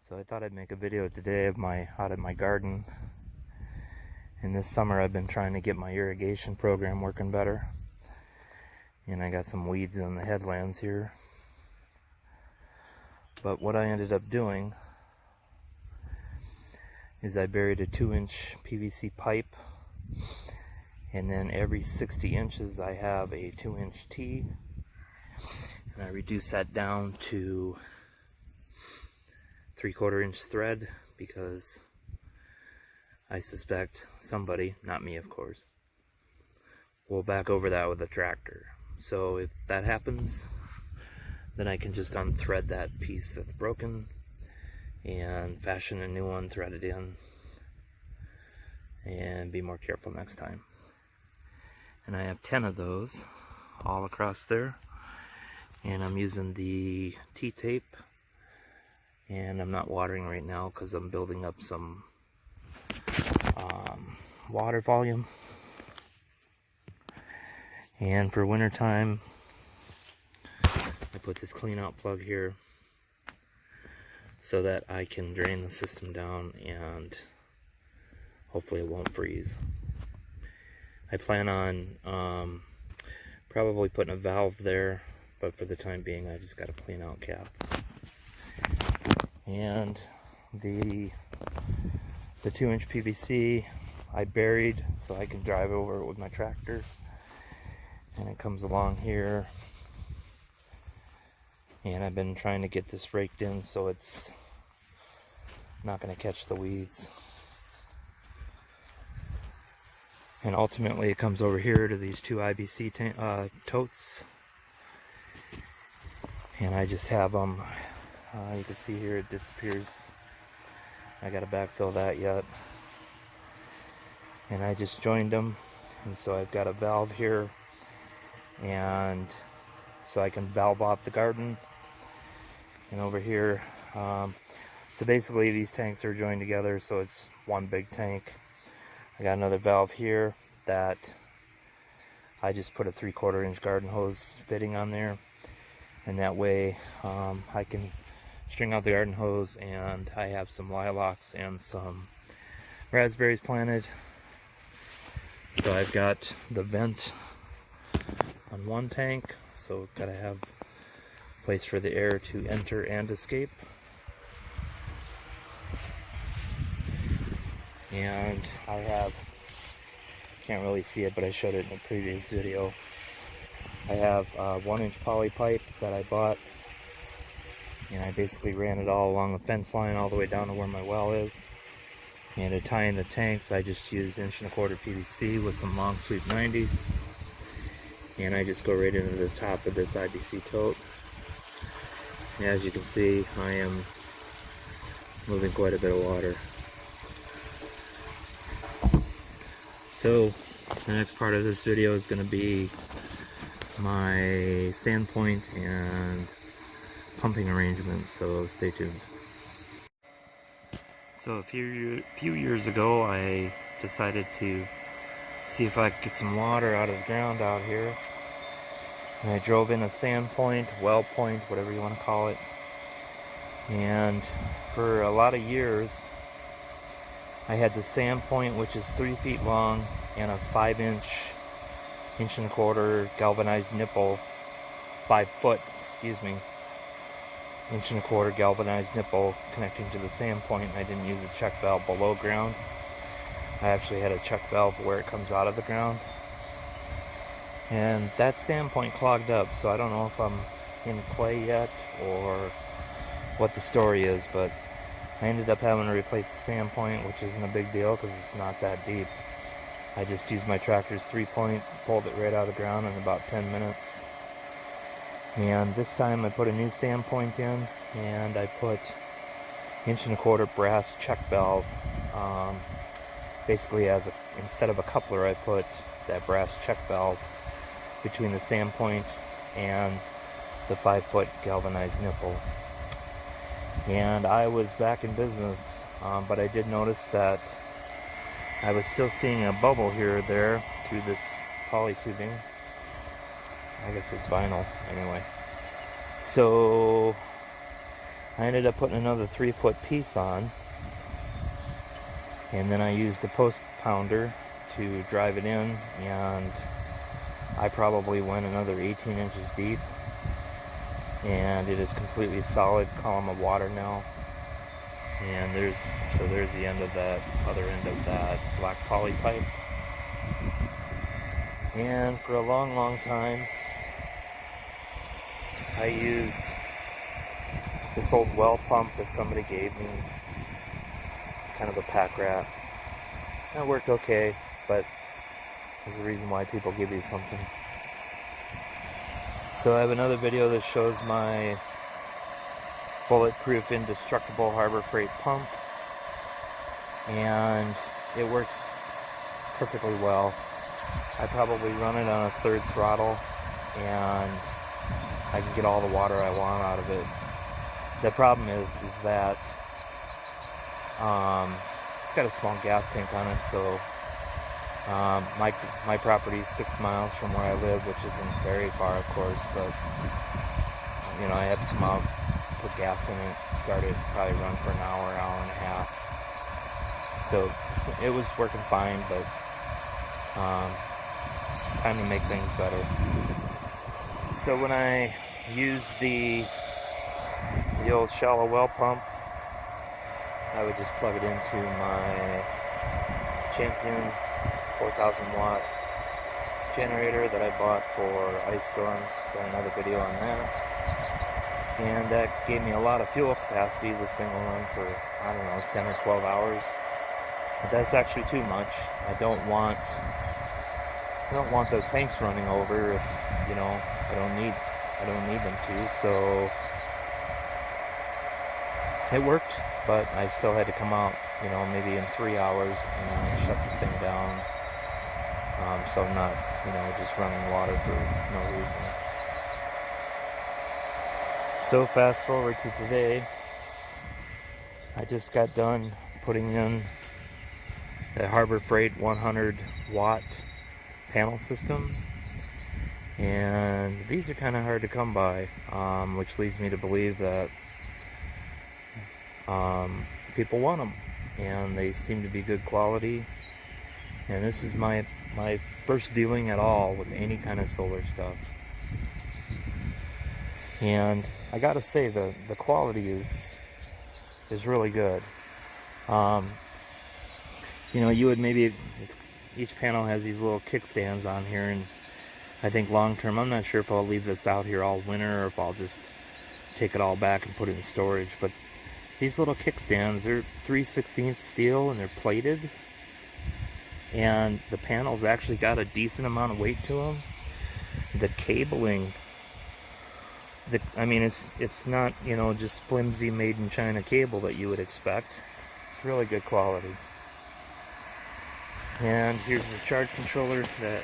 So I thought I'd make a video today of out of my garden. And this summer I've been trying to get my irrigation program working better. And I got some weeds in the headlands here. But what I ended up doing is I buried a 2-inch PVC pipe, and then every 60 inches I have a 2-inch T, and I reduced that down to 3/4 inch thread because I suspect somebody, not me of course, will back over that with a tractor. So if that happens, then I can just unthread that piece that's broken and fashion a new one, thread it in, and be more careful next time. And I have 10 of those all across there, and I'm using the T-tape, and I'm not watering right now because I'm building up some water volume. And for winter time, I put this clean out plug here so that I can drain the system down and hopefully it won't freeze. I plan on probably putting a valve there, but for the time being I just got a clean out cap. And the 2-inch PVC I buried so I can drive over it with my tractor, and it comes along here, and I've been trying to get this raked in so it's not going to catch the weeds. And ultimately it comes over here to these 2 IBC totes, and I just have them, you can see here it disappears. I got to backfill that yet. And I just joined them, and so I've got a valve here, and so I can valve off the garden. And over here, so basically these tanks are joined together, so it's one big tank. I got another valve here that I just put a 3/4 inch garden hose fitting on there, and that way I can string out the garden hose, and I have some lilacs and some raspberries planted. So I've got the vent on one tank, so gotta have a place for the air to enter and escape. And I have, can't really see it, but I showed it in a previous video. I have a 1-inch poly pipe that I bought, and I basically ran it all along the fence line all the way down to where my well is. And to tie in the tanks, I just used 1.25 inch PVC with some long sweep 90s, and I just go right into the top of this IBC tote. And as you can see, I am moving quite a bit of water. So the next part of this video is going to be my sand point and pumping arrangement, so stay tuned. So a few years ago I decided to see if I could get some water out of the ground out here, and I drove in a sand point, well point, whatever you want to call it. And for a lot of years I had the sand point, which is 3 feet long, and a 5-inch, 1.25 inch galvanized nipple, 5 foot, excuse me, 1.25 inch galvanized nipple connecting to the sand point, and I didn't use a check valve below ground. I actually had a check valve where it comes out of the ground. And that sand point clogged up, so I don't know if I'm in clay yet or what the story is, but I ended up having to replace the sand point, which isn't a big deal because it's not that deep. I just used my tractor's 3-point, pulled it right out of the ground in about 10 minutes. And this time I put a new sand point in, and I put 1.25 inch brass check valve. Basically, instead of a coupler, I put that brass check valve between the sand point and the 5-foot galvanized nipple. And I was back in business, but I did notice that I was still seeing a bubble here or there through this poly tubing. I guess it's vinyl anyway. So I ended up putting another 3-foot piece on, and then I used the post pounder to drive it in, and I probably went another 18 inches deep, and it is completely solid column of water now. And there's the end of that, other end of that black poly pipe. And for a long time I used this old well pump that somebody gave me, kind of a pack rat. It worked okay, but there's a reason why people give you something. So I have another video that shows my bulletproof indestructible Harbor Freight pump, and it works perfectly well. I probably run it on a 3rd throttle, and I can get all the water I want out of it. The problem is that it's got a small gas tank on it, so my property is 6 miles from where I live, which isn't very far, of course, but you know, I have to come out, put gas in it, start it, probably run for an hour and a half. So it was working fine, but it's time to make things better. So when I used the old shallow well pump, I would just plug it into my Champion 4,000 watt generator that I bought for ice storms. Got another video on that. And that gave me a lot of fuel capacity. This thing will run for, I don't know, 10 or 12 hours. But that's actually too much. I don't want those tanks running over if, you know, I don't need them to. So it worked, but I still had to come out, you know, maybe in 3 hours and shut the thing down. So I'm not, you know, just running water for no reason. So fast forward to today, I just got done putting in the Harbor Freight 100 watt panel system, and these are kind of hard to come by, which leads me to believe that people want them, and they seem to be good quality. And this is my first dealing at all with any kind of solar stuff. And I gotta say, the quality is really good. You know, you would maybe, each panel has these little kickstands on here, and I think long term, I'm not sure if I'll leave this out here all winter or if I'll just take it all back and put it in storage. But these little kickstands, they're 3/16 steel and they're plated, and the panels actually got a decent amount of weight to them. The cabling, I mean, it's not, you know, just flimsy made in China cable that you would expect. It's really good quality. And here's the charge controller that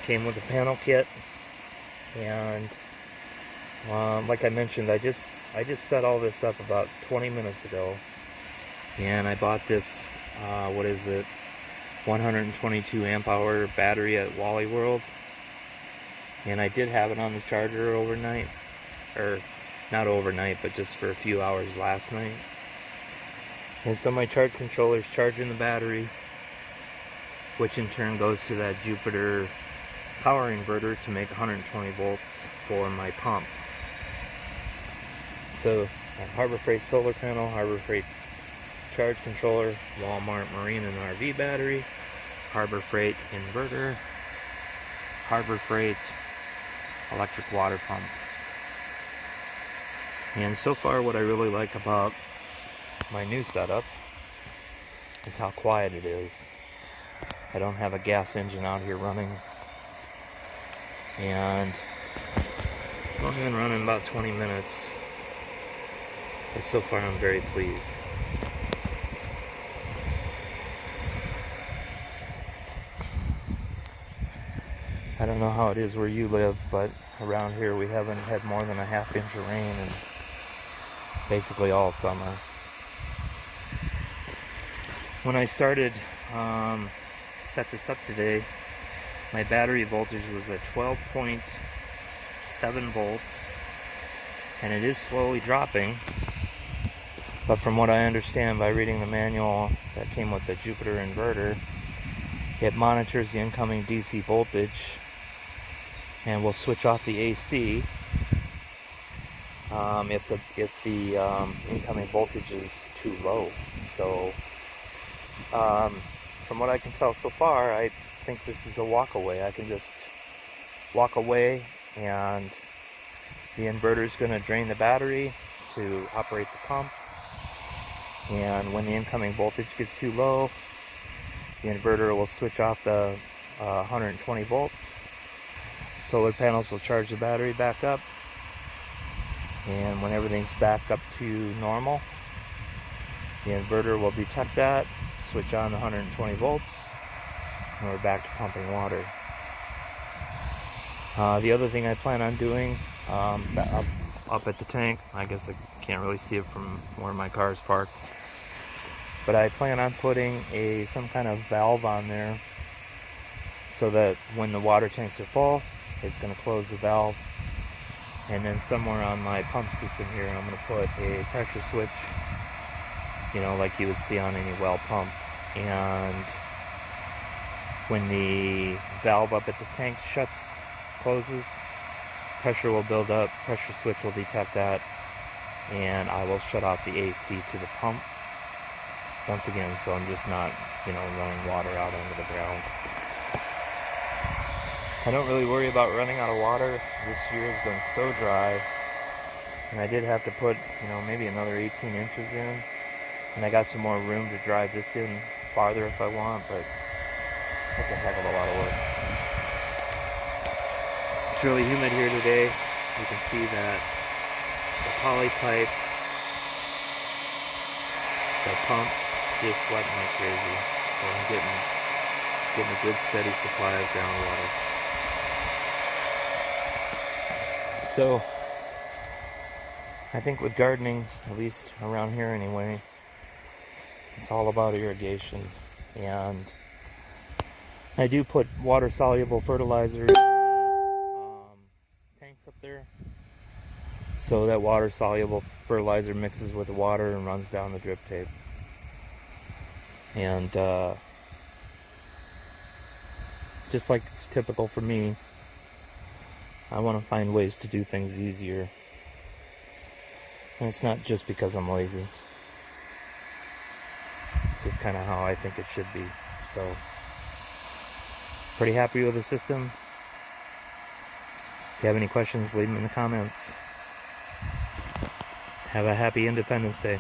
came with the panel kit. And like I mentioned, I just set all this up about 20 minutes ago, and I bought this what is it, 122 amp hour battery at Wally World, and I did have it on the charger overnight, or not overnight, but just for a few hours last night. And so my charge controller is charging the battery, which in turn goes to that Jupiter power inverter to make 120 volts for my pump. So Harbor Freight solar panel, Harbor Freight charge controller, Walmart marine and RV battery, Harbor Freight inverter, Harbor Freight electric water pump. And so far, what I really like about my new setup is how quiet it is. I don't have a gas engine out here running, and it's only been running about 20 minutes. But so far, I'm very pleased. I don't know how it is where you live, but around here we haven't had more than a ½ inch of rain in basically all summer. When I started set this up today, my battery voltage was at 12.7 volts, and it is slowly dropping. But from what I understand by reading the manual that came with the Jupiter inverter, it monitors the incoming DC voltage and will switch off the AC if the incoming voltage is too low. So from what I can tell so far, I think this is a walk away. I can just walk away and the inverter is going to drain the battery to operate the pump, and when the incoming voltage gets too low, the inverter will switch off the 120 volts. Solar panels will charge the battery back up, and when everything's back up to normal, the inverter will detect that, switch on the 120 volts, and we're back to pumping water. The other thing I plan on doing up at the tank, I guess I can't really see it from where my car is parked, but I plan on putting some kind of valve on there so that when the water tanks are full, it's going to close the valve, and then somewhere on my pump system here I'm going to put a pressure switch, you know, like you would see on any well pump, and when the valve up at the tank closes, pressure will build up, pressure switch will detect that, and I will shut off the AC to the pump once again, so I'm just not, you know, running water out onto the ground. I don't really worry about running out of water. This year has been so dry, and I did have to put, you know, maybe another 18 inches in, and I got some more room to drive this in farther if I want, but that's a heck of a lot of work. It's really humid here today. You can see that the poly pipe, the pump, is sweating like crazy. So I'm getting a good steady supply of groundwater. So I think with gardening, at least around here anyway, it's all about irrigation. And I do put water-soluble fertilizer in tanks up there, so that water-soluble fertilizer mixes with the water and runs down the drip tape. And just like it's typical for me, I want to find ways to do things easier. And it's not just because I'm lazy. It's just kind of how I think it should be. So, pretty happy with the system. If you have any questions, leave them in the comments. Have a happy Independence Day.